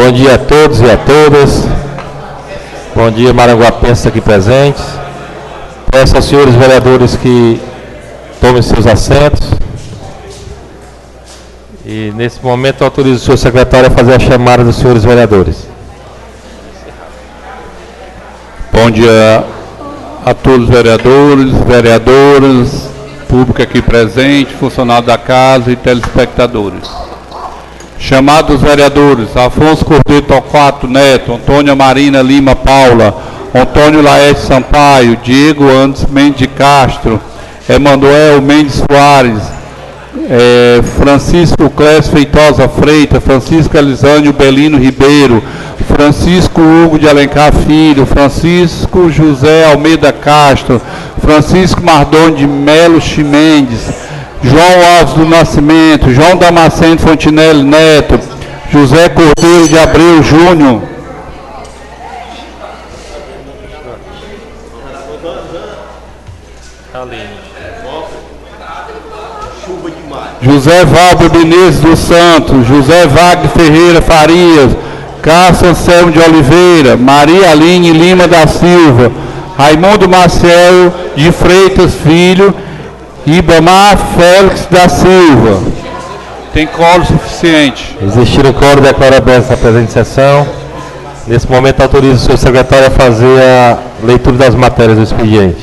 Bom dia a todos e a todas. Bom dia, maranguapenses aqui presentes. Peço aos senhores vereadores que tomem seus assentos. E, nesse momento, autorizo o senhor secretário a fazer a chamada dos senhores vereadores. Bom dia a todos os vereadoras, público aqui presente, funcionário da casa e telespectadores. Chamados os vereadores: Afonso Cordeiro Torquato Neto, Antônia Marina Lima Paula, Antônio Laerte Sampaio, Diego Andes Mendes de Castro, Emanuel Mendes Soares, Francisco Clécio Feitosa Freitas, Francisco Elisânio Belino Ribeiro, Francisco Hugo de Alencar Filho, Francisco José Almeida Castro, Francisco Mardoni de Melo Chimendes, João Alves do Nascimento, João Damasceno Fontinelli Neto, José Cordeiro de Abreu Júnior, José Valber Menezes dos Santos, José Wagner Ferreira Farias, Cássio Anselmo de Oliveira, Maria Aline Lima da Silva, Raimundo Marcelo de Freitas Filho, Ribamar Félix da Silva. Tem quórum suficiente. Existindo quórum, declaro aberta a presente sessão. Nesse momento, autorizo o senhor secretário a fazer a leitura das matérias do expediente.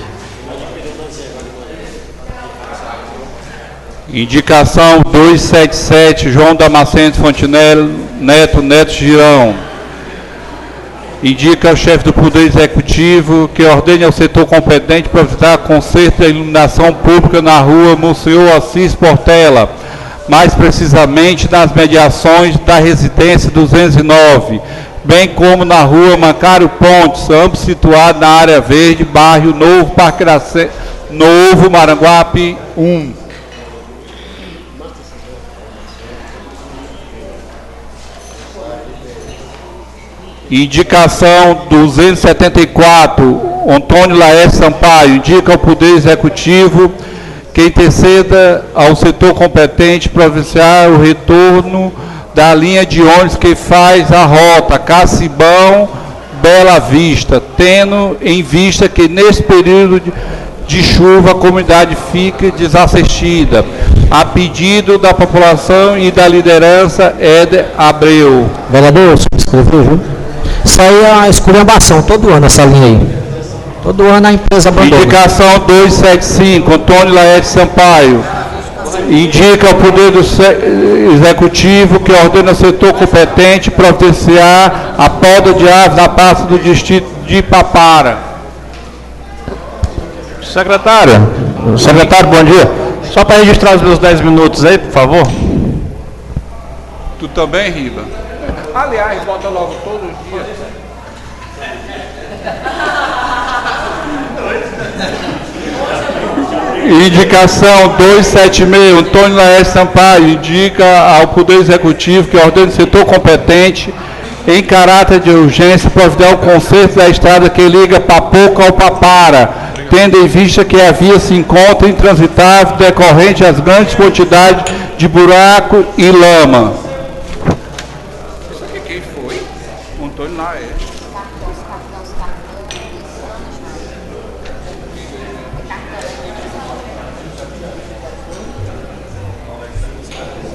Indicação 277, João Damasceno Fontinelli Neto Girão. Indica o chefe do Poder Executivo que ordene ao setor competente providenciar conserto da iluminação pública na rua Monsenhor Assis Portela, mais precisamente nas mediações da residência 209, bem como na rua Macário Pontes, ambos situados na área verde, bairro Novo, Parque Novo, Maranguape 1. Indicação 274, Antônio Laerte Sampaio, indica ao Poder Executivo que interceda ao setor competente providenciar o retorno da linha de ônibus que faz a rota Cacibão Bela Vista, tendo em vista que nesse período de chuva a comunidade fica desassistida. A pedido da população e da liderança, Éder Abreu. Vereador, escreveu, viu? Isso aí é uma esculhambação, todo ano essa linha aí. Todo ano a empresa abandona. Indicação 275, Antônio Laerte Sampaio. Indica ao Poder Executivo que ordena ao setor competente providenciar a poda de árvores na praça do distrito de Papara. Secretário, bom dia. Só para registrar os meus 10 minutos aí, por favor. Tu também, Riba? Aliás, bota logo todos os dias. Indicação 276, Antônio Laerte Sampaio, indica ao Poder Executivo que ordene o setor competente, em caráter de urgência, providenciar o conserto da estrada que liga Papoca ao Papara, tendo em vista que a via se encontra intransitável decorrente das grandes quantidades de buraco e lama. Antônio Laerte.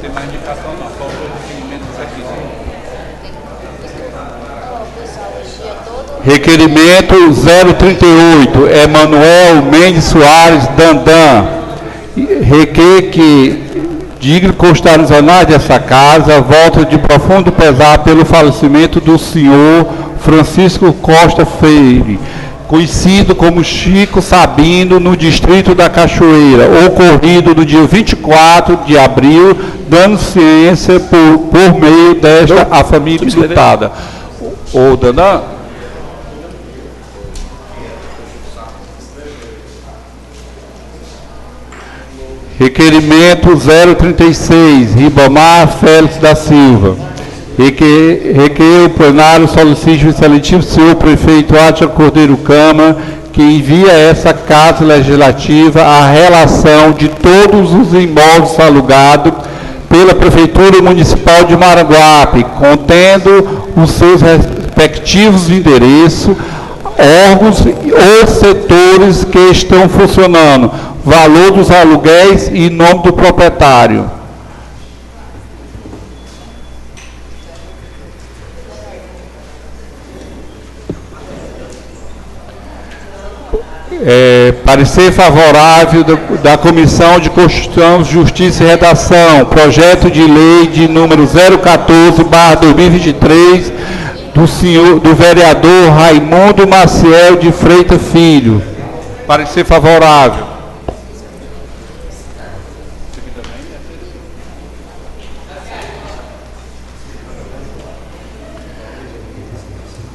Tem mais indicação não, só o requerimento dos requisitos. Requerimento 038, Emanuel Mendes Soares Dandan. Requer que digno constar nos anais dessa casa, volta de profundo pesar pelo falecimento do senhor Francisco Costa Freire, conhecido como Chico Sabino, no distrito da Cachoeira, ocorrido no dia 24 de abril, dando ciência por meio desta a família imputada. Ô, Dandan? Requerimento 036, Ribamar Félix da Silva. Requer o plenário solicite o excelentíssimo senhor prefeito Átila Cordeiro Câmara que envia a essa Casa Legislativa a relação de todos os imóveis alugados pela Prefeitura Municipal de Maranguape, contendo os seus respectivos endereços, órgãos ou setores que estão funcionando, valor dos aluguéis e nome do proprietário. Parecer favorável da Comissão de Constituição, Justiça e Redação, projeto de lei de número 014/2023, do vereador Raimundo Maciel de Freitas Filho. Parecer favorável.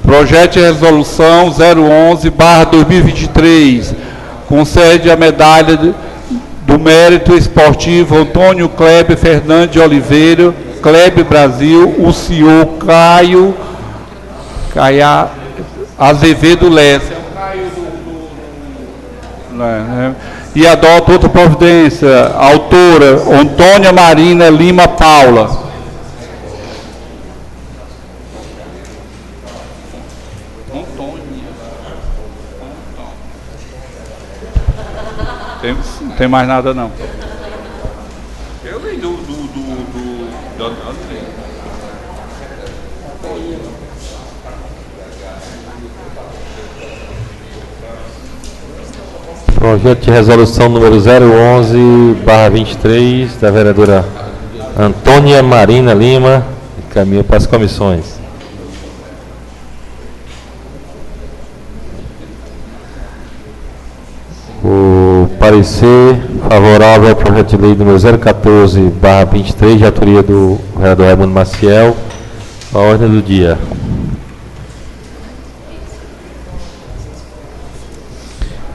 Projeto de resolução 011/2023, concede a medalha do mérito esportivo Antônio Kleber Fernandes de Oliveira, Kleber Brasil, o senhor Caio Azevedo Lessa. E adota outra providência. Autora, Antônia Marina Lima Paula. Não tem mais nada não. Eu li do André. Projeto de resolução número 011/23, da vereadora Antônia Marina Lima, encaminha para as comissões. O parecer favorável ao projeto de lei número 014/23, de autoria do vereador Raimundo Maciel, a ordem do dia.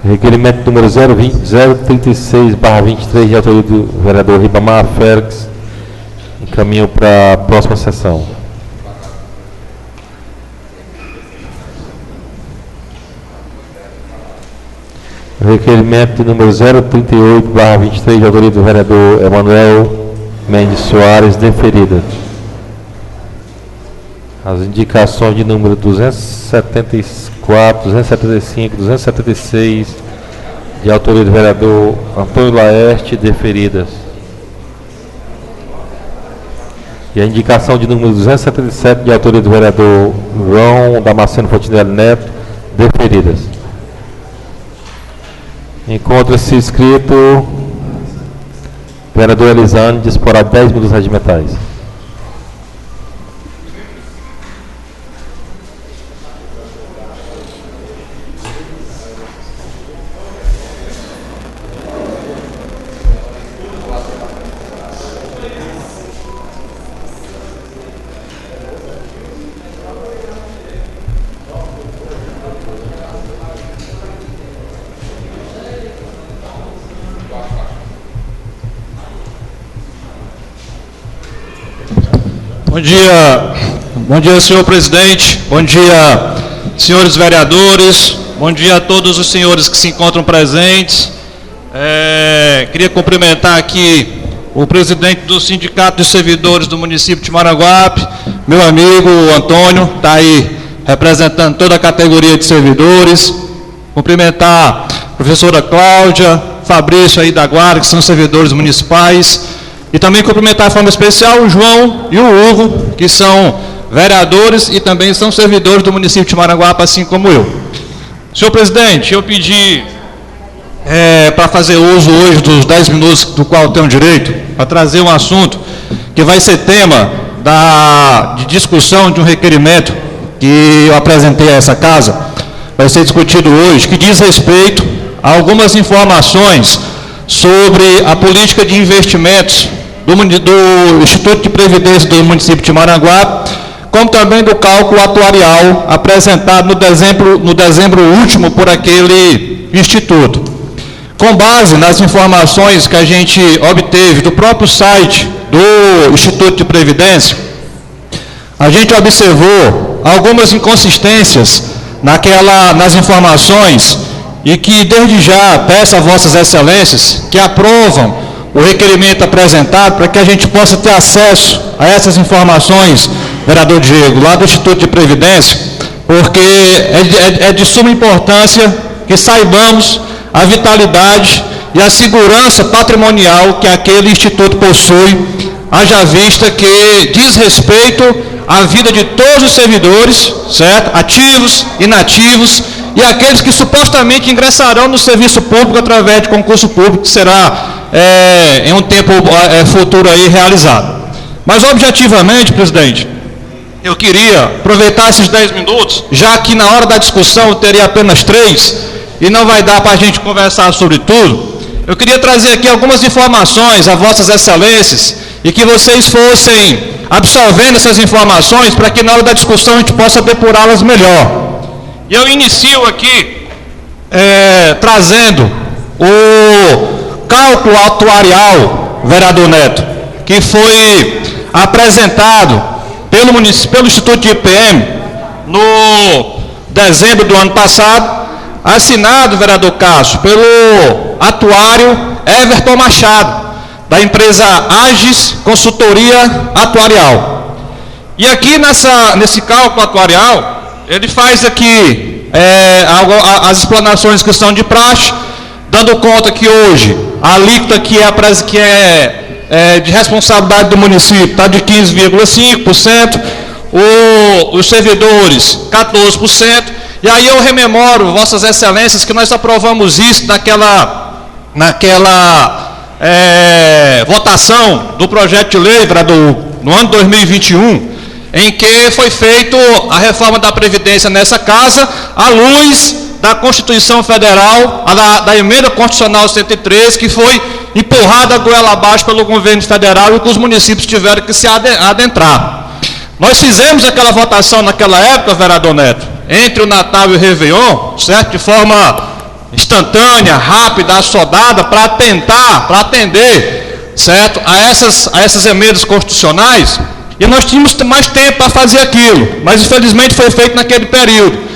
Requerimento número 036/23, de autoria do vereador Ribamar Félix, encaminho para a próxima sessão. Requerimento número 038/23, de autoria do vereador Emanuel Mendes Soares, deferida. As indicações de número 274, 275, 276, de autoria do vereador Antônio Laerte, deferidas. E a indicação de número 277, de autoria do vereador João Damasceno Fontinelli Neto, deferidas. Encontra-se inscrito vereador Elisane, disporá 10 minutos regimentais. Bom dia, senhor presidente, bom dia, senhores vereadores, bom dia a todos os senhores que se encontram presentes. Queria cumprimentar aqui o presidente do Sindicato de Servidores do município de Maranguape, meu amigo Antônio, está aí representando toda a categoria de servidores. Cumprimentar a professora Cláudia, Fabrício aí da Guarda, que são servidores municipais. E também cumprimentar de forma especial o João e o Hugo, que são vereadores e também são servidores do município de Maranguape, assim como eu. Senhor presidente, eu pedi para fazer uso hoje dos 10 minutos do qual tenho direito, para trazer um assunto que vai ser tema de discussão de um requerimento que eu apresentei a essa casa, vai ser discutido hoje, que diz respeito a algumas informações sobre a política de investimentos do Instituto de Previdência do município de Maranguape, como também do cálculo atuarial apresentado no dezembro último por aquele instituto. Com base nas informações que a gente obteve do próprio site do Instituto de Previdência, a gente observou algumas inconsistências nas informações e que desde já peço a vossas excelências que aprovam o requerimento apresentado para que a gente possa ter acesso a essas informações, vereador Diego, lá do Instituto de Previdência, porque é de suma importância que saibamos a vitalidade e a segurança patrimonial que aquele instituto possui, haja vista que diz respeito à vida de todos os servidores, certo? Ativos, inativos e aqueles que supostamente ingressarão no serviço público através de concurso público, que será em um tempo futuro aí realizado. Mas objetivamente, presidente, eu queria aproveitar esses 10 minutos, já que na hora da discussão eu teria apenas 3 e não vai dar para a gente conversar sobre tudo. Eu queria trazer aqui algumas informações a vossas excelências e que vocês fossem absorvendo essas informações para que na hora da discussão a gente possa depurá-las melhor. E eu inicio aqui trazendo o cálculo atuarial, vereador Neto, que foi apresentado pelo Instituto de IPM no dezembro do ano passado, assinado, vereador Cássio, pelo atuário Everton Machado, da empresa Agis Consultoria Atuarial. E aqui nesse cálculo atuarial, ele faz aqui as explanações que são de praxe, dando conta que hoje a alíquota que é de responsabilidade do município está de 15,5%, os servidores 14%, e aí eu rememoro, vossas excelências, que nós aprovamos isso naquela votação do projeto de lei no ano 2021, em que foi feita a reforma da Previdência nessa casa, à luz da Constituição Federal, da Emenda Constitucional 103, que foi empurrada a goela abaixo pelo governo federal e que os municípios tiveram que se adentrar. Nós fizemos aquela votação naquela época, vereador Neto, entre o Natal e o Réveillon, certo? De forma instantânea, rápida, assodada, para atender, certo? A essas emendas constitucionais. E nós tínhamos mais tempo para fazer aquilo, mas infelizmente foi feito naquele período.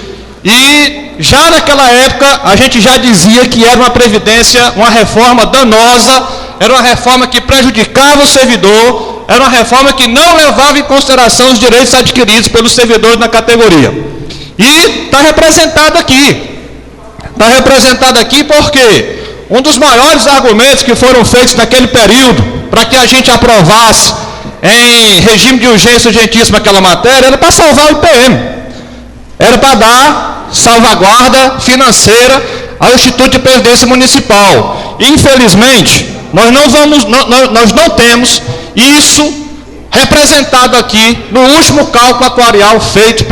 E já naquela época a gente já dizia que era uma previdência, uma reforma danosa, era uma reforma que prejudicava o servidor, era uma reforma que não levava em consideração os direitos adquiridos pelos servidores na categoria. E está representado aqui. Está representado aqui porque um dos maiores argumentos que foram feitos naquele período para que a gente aprovasse em regime de urgência urgentíssima aquela matéria, era para salvar o IPM. Era para dar salvaguarda financeira ao Instituto de Previdência Municipal. Infelizmente, nós não temos isso representado aqui no último cálculo atuarial feito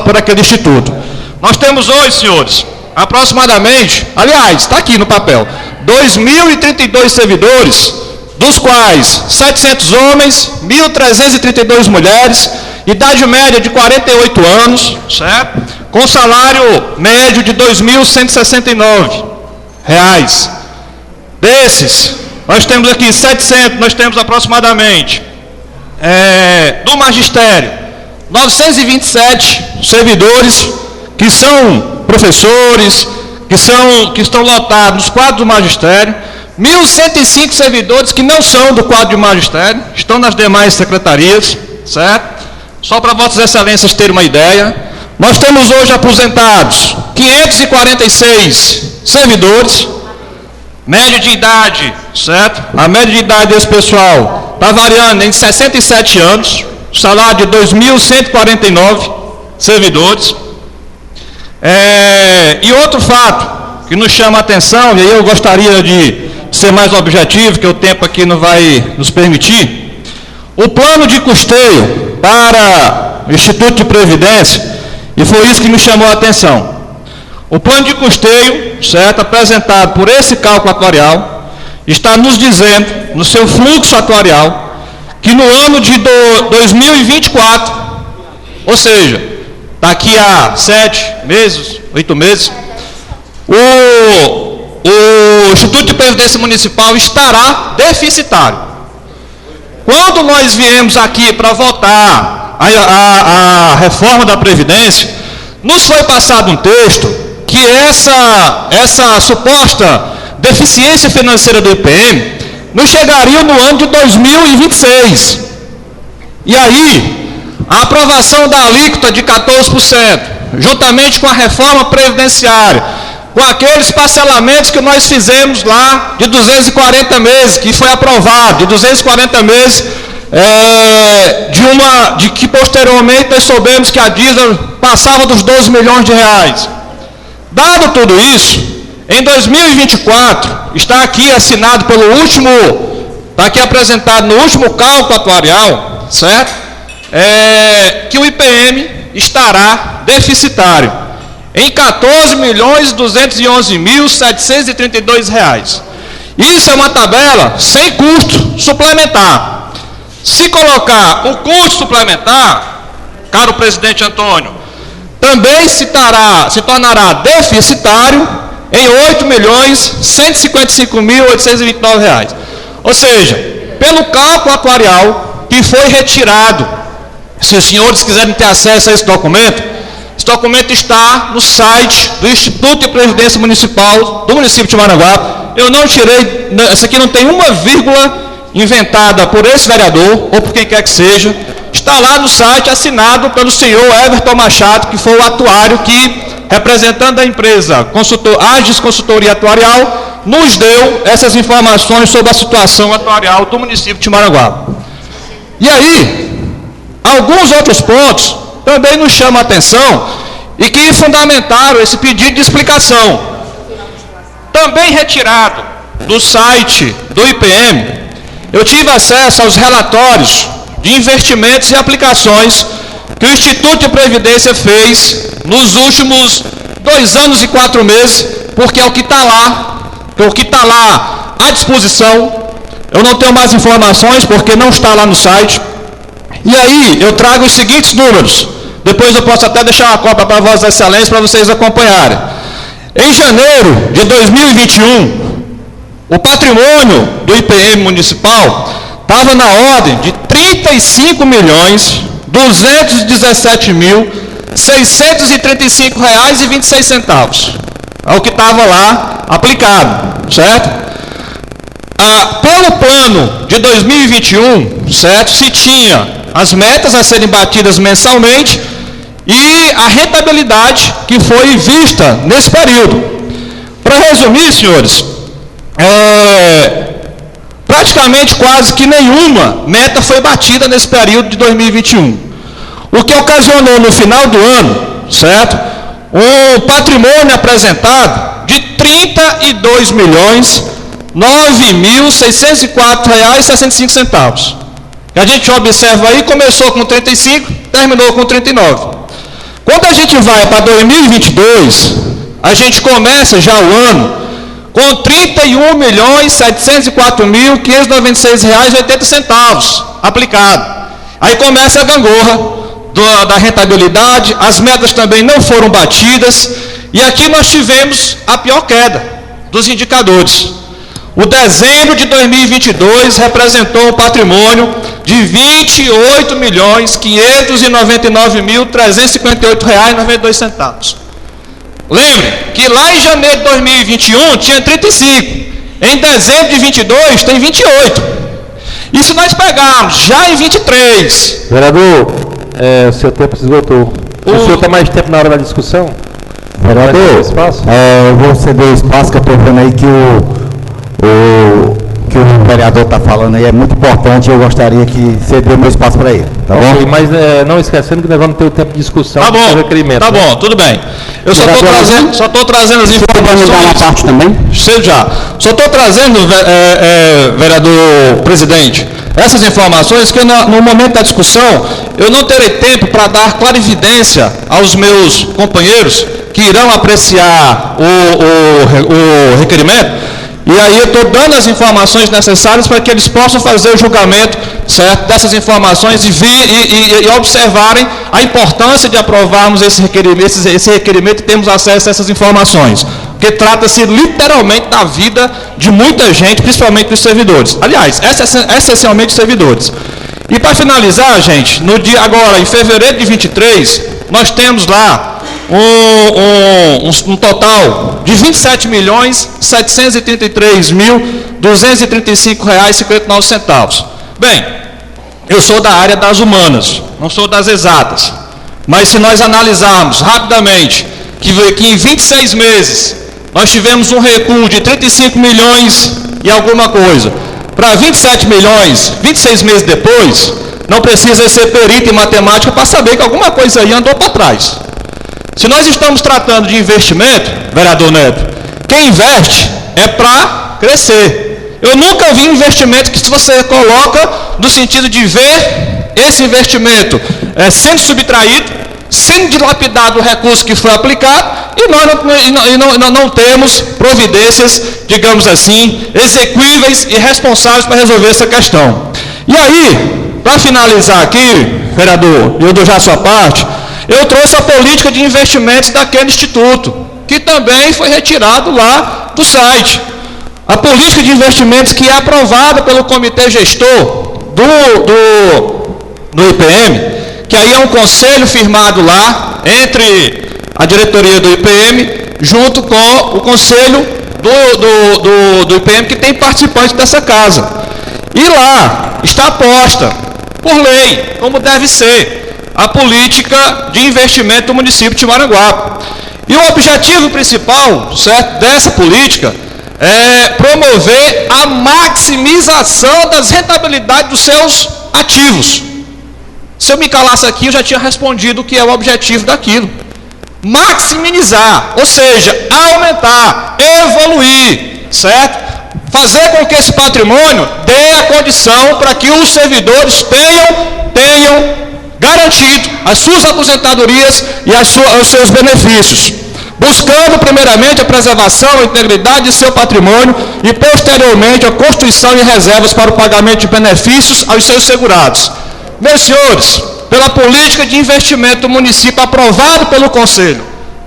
por aquele instituto. Nós temos hoje, senhores, aproximadamente, aliás, está aqui no papel, 2.032 servidores, dos quais 700 homens, 1.332 mulheres, idade média de 48 anos, certo? Com salário médio de R$ 2.169. Desses, nós temos aqui 700, nós temos aproximadamente, do magistério, 927 servidores, que são professores, que estão lotados nos quadros do magistério, 1.105 servidores que não são do quadro de magistério, estão nas demais secretarias, certo? Só para vossas excelências terem uma ideia, nós temos hoje aposentados 546 servidores, média de idade, certo? A média de idade desse pessoal está variando em 67 anos, salário de 2.149 servidores. E outro fato que nos chama a atenção, e aí eu gostaria de ser mais objetivo, que o tempo aqui não vai nos permitir, o plano de custeio para o Instituto de Previdência, e foi isso que me chamou a atenção. O plano de custeio, certo, apresentado por esse cálculo atuarial, está nos dizendo, no seu fluxo atuarial, que no ano de 2024, ou seja, daqui a 8 meses, o Instituto de Previdência Municipal estará deficitário. Quando nós viemos aqui para votar a reforma da Previdência, nos foi passado um texto que essa suposta deficiência financeira do IPM nos chegariam no ano de 2026. E aí, a aprovação da alíquota de 14%, juntamente com a reforma previdenciária, com aqueles parcelamentos que nós fizemos lá de 240 meses, que foi aprovado, de 240 meses, de que posteriormente nós soubemos que a dívida passava dos 12 milhões de reais. Dado tudo isso, em 2024, está aqui assinado pelo último, está aqui apresentado no último cálculo atuarial, certo? Que o IPM estará deficitário em R$ 14.211.732 reais. Isso é uma tabela sem custo suplementar. Se colocar o custo suplementar, caro presidente Antônio, também se tornará deficitário em R$ 8.155.829 reais. Ou seja, pelo cálculo atuarial que foi retirado, se os senhores quiserem ter acesso a esse documento está no site do Instituto de Previdência Municipal do município de Maranguape. Eu não tirei, essa aqui não tem uma vírgula inventada por esse vereador, ou por quem quer que seja. Está lá no site, assinado pelo senhor Everton Machado, que foi o atuário que, representando a empresa Agis Consultoria Atuarial, nos deu essas informações sobre a situação atuarial do município de Maranguape. E aí, alguns outros pontos também nos chamam a atenção e que fundamentaram esse pedido de explicação. Também retirado do site do IPM, eu tive acesso aos relatórios de investimentos e aplicações que o Instituto de Previdência fez nos últimos 2 anos e 4 meses, porque é o que está lá à disposição. Eu não tenho mais informações porque não está lá no site. E aí eu trago os seguintes números. Depois eu posso até deixar uma cópia para Vossa Excelência para vocês acompanharem. Em janeiro de 2021, o patrimônio do IPM municipal estava na ordem de R$ 35.217.635,26. É o que estava lá aplicado, certo? Pelo plano de 2021, certo? Se tinha as metas a serem batidas mensalmente e a rentabilidade que foi vista nesse período. Para resumir, senhores, praticamente quase que nenhuma meta foi batida nesse período de 2021. O que ocasionou no final do ano, certo? Um patrimônio apresentado de R$ 32.9.604,65. A gente observa aí, começou com 35, terminou com 39. Quando a gente vai para 2022, a gente começa já o ano com R$ 31.704.596,80 aplicado. Aí começa a gangorra da rentabilidade, as metas também não foram batidas, e aqui nós tivemos a pior queda dos indicadores. O dezembro de 2022 representou um patrimônio de R$ 28.599.358,92. Lembre que lá em janeiro de 2021 tinha 35. Em dezembro de 22 tem 28. E se nós pegarmos já em 23... Vereador, o seu tempo se esgotou. O senhor tem mais tempo na hora da discussão? Vereador, eu vou ceder o espaço que eu estou vendo aí que o vereador está falando aí é muito importante. Eu gostaria que ceder o meu espaço para ele, tá bom? Mas não esquecendo que nós vamos ter o tempo de discussão. Tá bom, requerimento, tá bom, tudo bem. Eu só estou trazendo as informações. Você vai uma parte também? Sei já. Só estou trazendo, vereador presidente, essas informações que no momento da discussão eu não terei tempo para dar clarividência aos meus companheiros que irão apreciar o requerimento. E aí eu estou dando as informações necessárias para que eles possam fazer o julgamento, certo, dessas informações e observarem a importância de aprovarmos esse requerimento e termos acesso a essas informações. Porque trata-se literalmente da vida de muita gente, principalmente dos servidores. Aliás, essencialmente servidores. E para finalizar, gente, no dia agora, em fevereiro de 23, nós temos lá um total de R$ 27.733.235,59. Bem, eu sou da área das humanas, não sou das exatas, mas se nós analisarmos rapidamente que em 26 meses nós tivemos um recuo de 35 milhões e alguma coisa para 27 milhões, 26 meses depois, não precisa ser perito em matemática para saber que alguma coisa aí andou para trás. Se nós estamos tratando de investimento, vereador Neto, quem investe é para crescer. Eu nunca vi um investimento que, se você coloca no sentido de ver esse investimento sendo subtraído, sendo dilapidado o recurso que foi aplicado, e nós não temos providências, digamos assim, exequíveis e responsáveis para resolver essa questão. E aí, para finalizar aqui, vereador, eu dou já a sua parte, eu trouxe a política de investimentos daquele instituto, que também foi retirado lá do site. A política de investimentos que é aprovada pelo comitê gestor do IPM, que aí é um conselho firmado lá entre a diretoria do IPM, junto com o conselho do IPM, que tem participantes dessa casa. E lá está posta, por lei, como deve ser, a política de investimento do município de Maranguape. E o objetivo principal, certo, dessa política é promover a maximização das rentabilidades dos seus ativos. Se eu me calasse aqui, eu já tinha respondido o que é o objetivo daquilo. Maximizar, ou seja, aumentar, evoluir, certo? Fazer com que esse patrimônio dê a condição para que os servidores tenham garantido as suas aposentadorias e os seus benefícios, buscando primeiramente a preservação e integridade de seu patrimônio e posteriormente a constituição de reservas para o pagamento de benefícios aos seus segurados. Meus senhores, pela política de investimento do município aprovado pelo Conselho,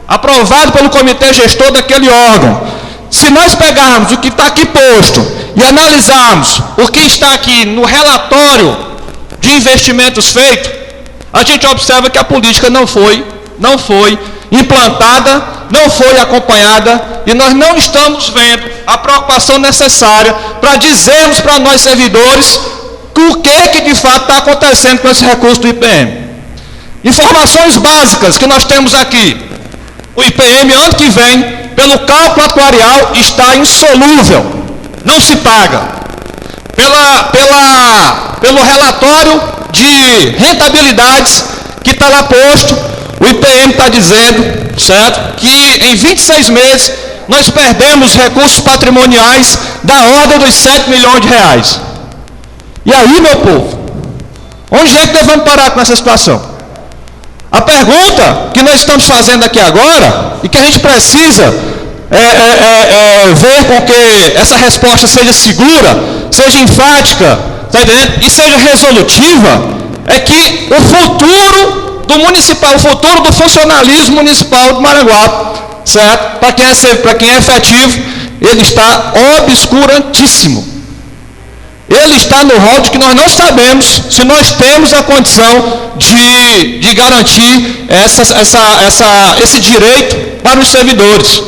aprovado pelo comitê gestor daquele órgão, se nós pegarmos o que está aqui posto e analisarmos o que está aqui no relatório de investimentos feito, a gente observa que a política não foi implantada, não foi acompanhada, e nós não estamos vendo a preocupação necessária para dizermos para nós servidores o que de fato está acontecendo com esse recurso do IPM. Informações básicas que nós temos aqui. O IPM, ano que vem, pelo cálculo atuarial, está insolúvel, não se paga. Pelo relatório de rentabilidades que está lá posto, o IPM está dizendo, certo, que em 26 meses nós perdemos recursos patrimoniais da ordem dos 7 milhões de reais. E aí, meu povo, onde é que nós vamos parar com essa situação? A pergunta que nós estamos fazendo aqui agora, e que a gente precisa ver com que essa resposta seja segura, seja enfática, tá entendendo? E seja resolutiva, é que o futuro do municipal, o futuro do funcionalismo municipal de Maranguape, certo? Para quem é efetivo, ele está obscurantíssimo. Ele está no rol de que nós não sabemos se nós temos a condição de garantir esse direito para os servidores.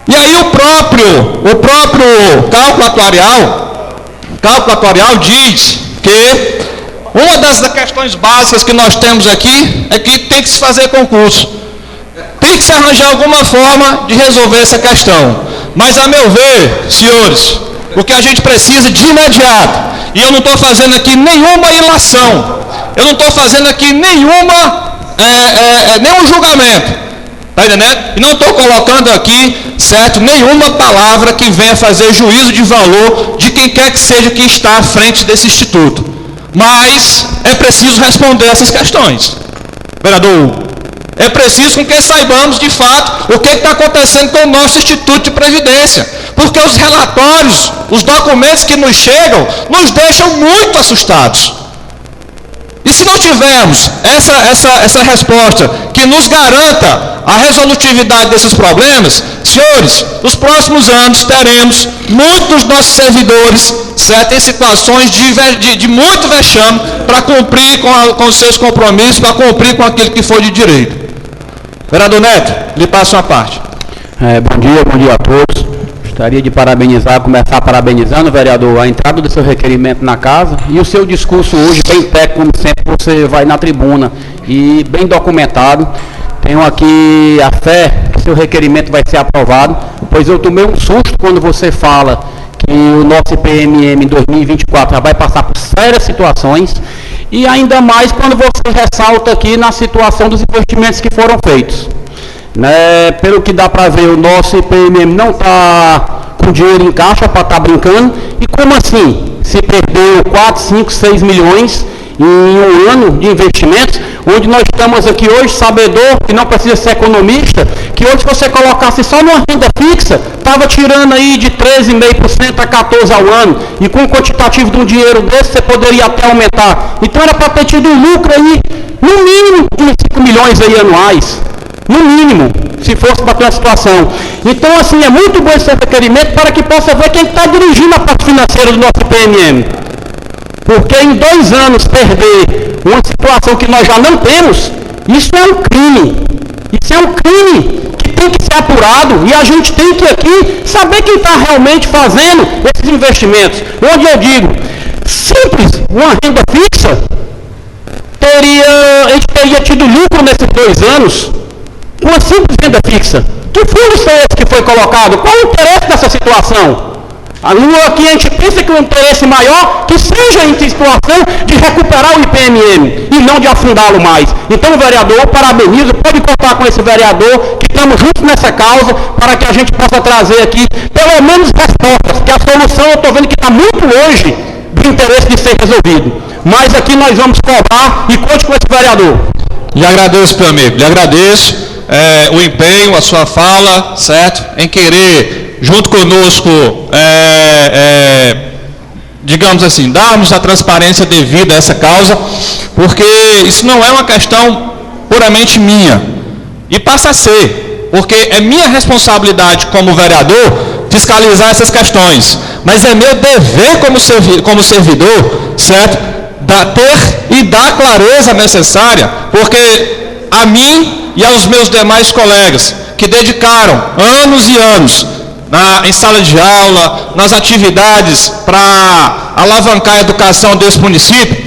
E aí o próprio cálculo atuarial diz que uma das questões básicas que nós temos aqui é que tem que se fazer concurso. Tem que se arranjar alguma forma de resolver essa questão. Mas, a meu ver, senhores, o que a gente precisa de imediato, e eu não estou fazendo aqui nenhuma ilação, eu não estou fazendo aqui nenhum julgamento, está entendendo? E não estou colocando aqui, certo, nenhuma palavra que venha fazer juízo de valor de quem quer que seja que está à frente desse instituto. Mas é preciso responder essas questões. Vereador, é preciso que saibamos de fato o que está acontecendo com o nosso Instituto de Previdência. Porque os relatórios, os documentos que nos chegam, nos deixam muito assustados. E se não tivermos essa resposta que nos garanta a resolutividade desses problemas, senhores, nos próximos anos teremos muitos dos nossos servidores, certo, em situações de muito vexame para cumprir com os seus compromissos, para cumprir com aquilo que foi de direito. Vereador Neto, lhe passo uma parte. Bom dia a todos. Gostaria de começar parabenizando, vereador, a entrada do seu requerimento na casa e o seu discurso hoje bem técnico, como sempre você vai na tribuna e bem documentado. Tenho aqui a fé que seu requerimento vai ser aprovado, pois eu tomei um susto quando você fala que o nosso IPMM em 2024 já vai passar por sérias situações e ainda mais quando você ressalta aqui na situação dos investimentos que foram feitos. Pelo que dá para ver, o nosso IPMM não está com dinheiro em caixa para estar brincando. E como assim? Se perdeu 4, 5, 6 milhões em um ano de investimentos, onde nós estamos aqui hoje, sabedor, que não precisa ser economista, que hoje se você colocasse só numa renda fixa, estava tirando aí de 13,5% a 14% ao ano, e com o quantitativo de um dinheiro desse, você poderia até aumentar. Então era para ter tido um lucro aí, no mínimo, de 5 milhões aí anuais. No mínimo, se fosse para ter uma situação. Então, assim, é muito bom esse requerimento para que possa ver quem está dirigindo a parte financeira do nosso PMM. Porque em 2 anos perder uma situação que nós já não temos, isso é um crime. Isso é um crime que tem que ser apurado e a gente tem que aqui saber quem está realmente fazendo esses investimentos. Onde eu digo, simples, uma renda fixa, a gente teria tido lucro nesses 2 anos. Uma simples renda fixa. Que fundo foi esse que foi colocado? Qual o interesse dessa situação? Aqui a gente pensa que o interesse maior que seja em situação de recuperar o IPMM e não de afundá-lo mais. Então, vereador, eu parabenizo, pode contar com esse vereador, que estamos juntos nessa causa, para que a gente possa trazer aqui, pelo menos, respostas, que a solução eu estou vendo que está muito longe do interesse de ser resolvido. Mas aqui nós vamos cobrar e conte com esse vereador. Lhe agradeço, meu amigo, lhe agradeço. O empenho, a sua fala, certo? Em querer, junto conosco, digamos assim, darmos a transparência devida a essa causa, porque isso não é uma questão puramente minha, e passa a ser, porque é minha responsabilidade como vereador fiscalizar essas questões, mas é meu dever como servidor, certo? Ter e dar a clareza necessária, porque a mim e aos meus demais colegas que dedicaram anos e anos em sala de aula, nas atividades para alavancar a educação desse município,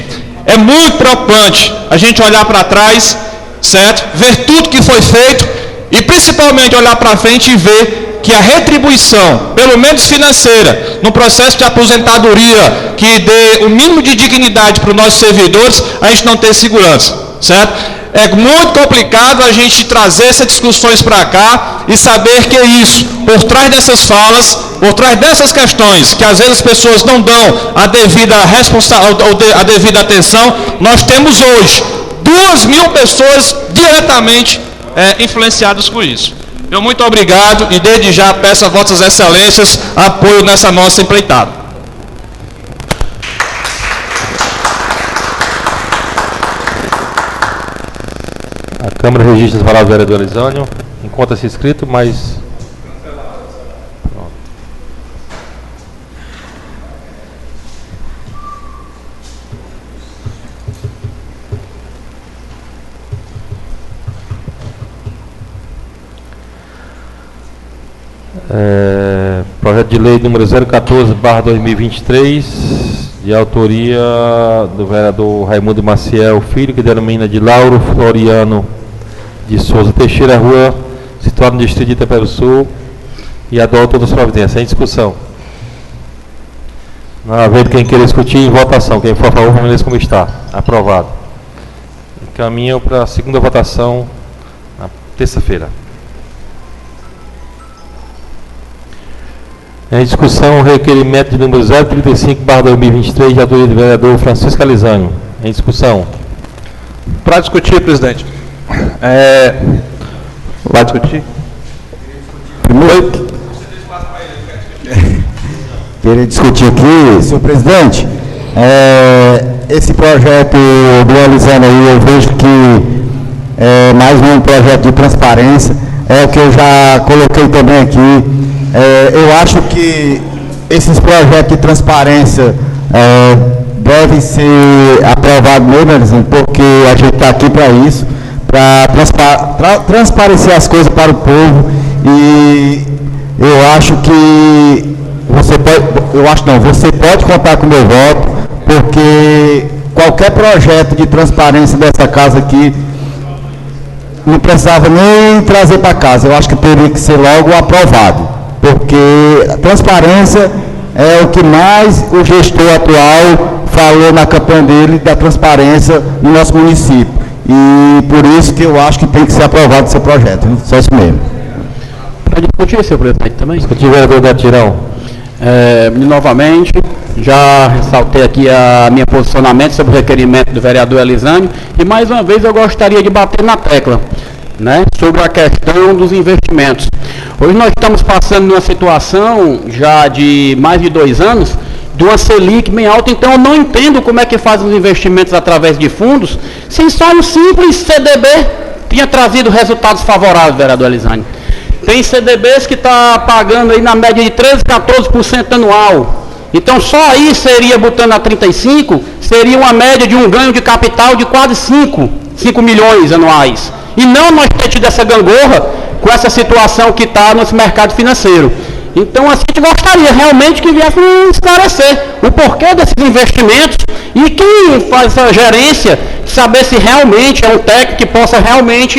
é muito preocupante a gente olhar para trás, certo? Ver tudo que foi feito e principalmente olhar para frente e ver que a retribuição, pelo menos financeira, no processo de aposentadoria que dê o mínimo de dignidade para os nossos servidores, a gente não tem segurança, certo? É muito complicado a gente trazer essas discussões para cá e saber que é isso, por trás dessas falas, por trás dessas questões, que às vezes as pessoas não dão a devida atenção, nós temos hoje 2.000 pessoas diretamente influenciadas por isso. Eu muito obrigado e desde já peço a vossas excelências apoio nessa nossa empreitada. A Câmara registra as palavras do vereador Elisânio. Encontra-se inscrito, mas... Projeto de lei número 014/2023, de autoria do vereador Raimundo Maciel Filho, que denomina de Lauro Floriano de Souza Teixeira, rua situada no distrito de Itaperuçu, e adota todas as providências. Em discussão. Não havendo quem queira discutir, em votação. Quem for a favor, permaneça como está. Aprovado. Encaminham para a segunda votação na terça-feira. Em discussão, o requerimento de número 035/2023, de autoria do vereador Francisco Elisânio. Em discussão. Para discutir, presidente. Vai discutir? Primeiro, queria discutir aqui, senhor presidente, esse projeto do Elisânio aí, eu vejo que é mais um projeto de transparência, é o que eu já coloquei também aqui. Eu acho que esses projetos de transparência devem ser aprovados mesmo, Elisânio, porque a gente está aqui para isso, para transparecer as coisas para o povo. E eu acho que você pode contar com o meu voto, porque qualquer projeto de transparência dessa casa aqui não precisava nem trazer para casa. Eu acho que teria que ser logo aprovado, porque a transparência é o que mais o gestor atual falou na campanha dele, da transparência no nosso município. E por isso que eu acho que tem que ser aprovado esse projeto. Só isso mesmo. Para discutir, senhor presidente, também? Discutir, vereador Gatirão. Novamente, já ressaltei aqui a minha posicionamento sobre o requerimento do vereador Elisânio, e mais uma vez eu gostaria de bater na tecla, né, sobre a questão dos investimentos. Hoje nós estamos passando numa situação já de mais de 2 anos, de uma Selic bem alta, então eu não entendo como é que faz os investimentos através de fundos, se só um simples CDB tinha trazido resultados favoráveis, vereador Elisânio. Tem CDBs que está pagando aí na média de 13%, 14% anual. Então só aí seria, botando a 35, seria uma média de um ganho de capital de quase 5 milhões anuais. E não nós ter tido essa gangorra com essa situação que está no mercado financeiro. Então, assim, a gente gostaria realmente que viesse esclarecer o porquê desses investimentos e quem faz essa gerência, saber se realmente é um técnico que possa realmente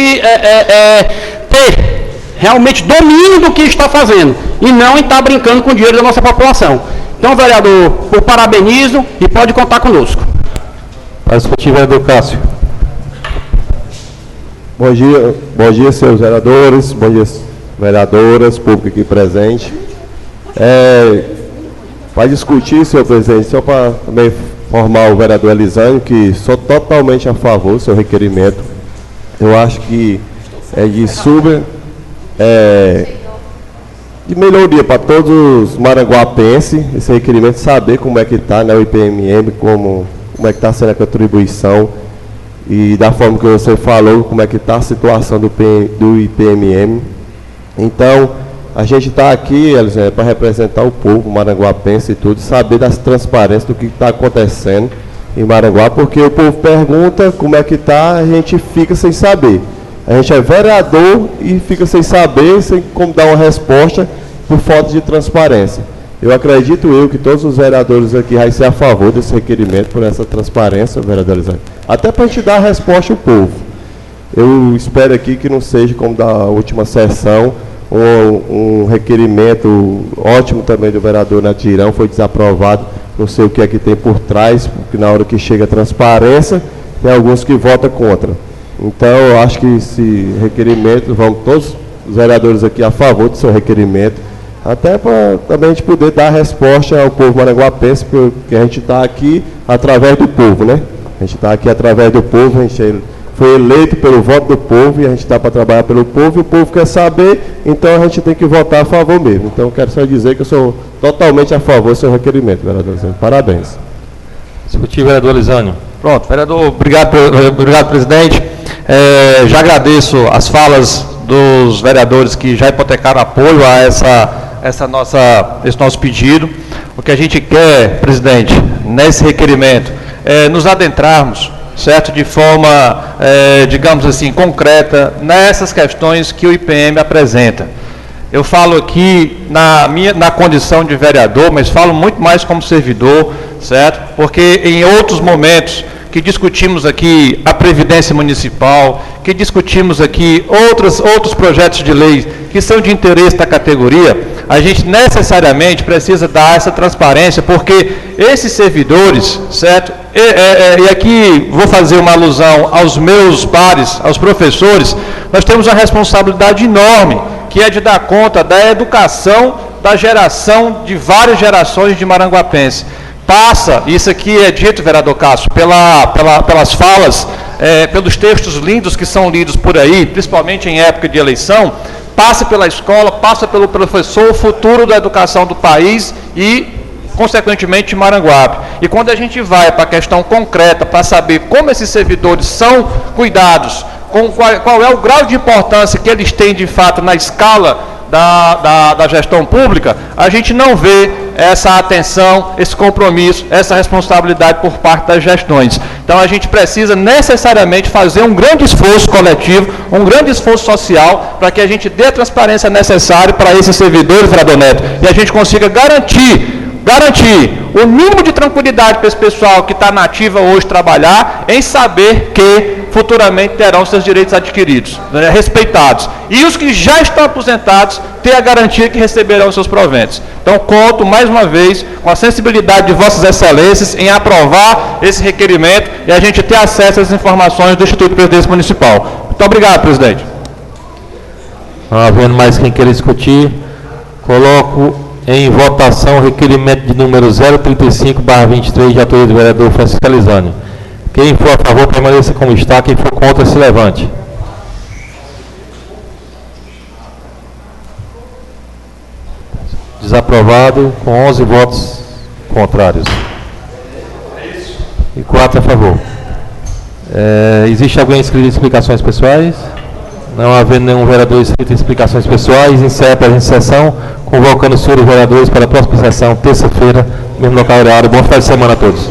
ter realmente domínio do que está fazendo e não estar brincando com o dinheiro da nossa população. Então, vereador, eu parabenizo e pode contar conosco. Para discutir, vereador Cássio. Bom dia, senhores vereadores, bom dia, vereadoras, público aqui presente. Para discutir, senhor presidente, só para também informar o vereador Elisânio que sou totalmente a favor do seu requerimento. Eu acho que é de de melhoria para todos os maranguapenses, esse requerimento, saber como é que está, né, o IPMM, como é que está sendo a contribuição e da forma que você falou, como é que está a situação do IPMM. Então, a gente está aqui, Elisânia, para representar o povo maranguapense e tudo, saber das transparências do que está acontecendo em Maranguá, porque o povo pergunta como é que está, a gente fica sem saber. A gente é vereador e fica sem saber, sem como dar uma resposta por falta de transparência. Eu acredito que todos os vereadores aqui vão ser a favor desse requerimento, por essa transparência, vereador Elisânio. Até para a gente dar a resposta ao povo. Eu espero aqui que não seja como da última sessão, um requerimento ótimo também do vereador Natirão, foi desaprovado, não sei o que é que tem por trás, porque na hora que chega a transparência, tem alguns que votam contra. Então, eu acho que esse requerimento, vamos todos os vereadores aqui a favor do seu requerimento, até para também a gente poder dar a resposta ao povo maranguapense, porque a gente está aqui através do povo, né? A gente está aqui através do povo, a gente foi eleito pelo voto do povo e a gente está para trabalhar pelo povo e o povo quer saber, então a gente tem que votar a favor mesmo. Então, eu quero só dizer que eu sou totalmente a favor do seu requerimento, vereador Elisânio. Parabéns. Discutir, vereador Elisânio. Pronto, vereador, obrigado, presidente. Já agradeço as falas dos vereadores que já hipotecaram apoio a esse nosso pedido. O que a gente quer, presidente, nesse requerimento, é nos adentrarmos, certo, de forma, digamos assim, concreta, nessas questões que o IPM apresenta. Eu falo aqui na condição de vereador, mas falo muito mais como servidor, certo? Porque em outros momentos que discutimos aqui a Previdência Municipal, que discutimos aqui outros projetos de lei que são de interesse da categoria, a gente necessariamente precisa dar essa transparência, porque esses servidores, certo? E aqui vou fazer uma alusão aos meus pares, aos professores, nós temos uma responsabilidade enorme, que é de dar conta da educação, da geração de várias gerações de maranguapense. Passa, isso aqui é dito, vereador Cássio, pelas falas, pelos textos lindos que são lidos por aí, principalmente em época de eleição, passa pela escola, passa pelo professor, o futuro da educação do país e, consequentemente, de Maranguape. E quando a gente vai para a questão concreta, para saber como esses servidores são cuidados, qual é o grau de importância que eles têm, de fato, na escala da gestão pública, a gente não vê essa atenção, esse compromisso, essa responsabilidade por parte das gestões. Então a gente precisa necessariamente fazer um grande esforço coletivo, um grande esforço social, para que a gente dê a transparência necessária para esses servidores, vereador Neto, e a gente consiga garantir o mínimo de tranquilidade para esse pessoal que está na ativa hoje trabalhar, em saber que futuramente terão seus direitos adquiridos, né, respeitados. E os que já estão aposentados, ter a garantia que receberão seus proventos. Então, conto mais uma vez com a sensibilidade de Vossas Excelências em aprovar esse requerimento e a gente ter acesso às informações do Instituto de Previdência Municipal. Muito obrigado, presidente. Não havendo mais quem queira discutir, coloco em votação o requerimento de número 035/23 de autoria do vereador Francisco Alizânio. Quem for a favor, permaneça como está. Quem for contra, se levante. Desaprovado, com 11 votos contrários. E 4 a favor. Existe alguém inscrito em explicações pessoais? Não havendo nenhum vereador inscrito em explicações pessoais, encerra a presente sessão, convocando os senhores vereadores para a próxima sessão, terça-feira, mesmo local e horário. Bom final de semana a todos.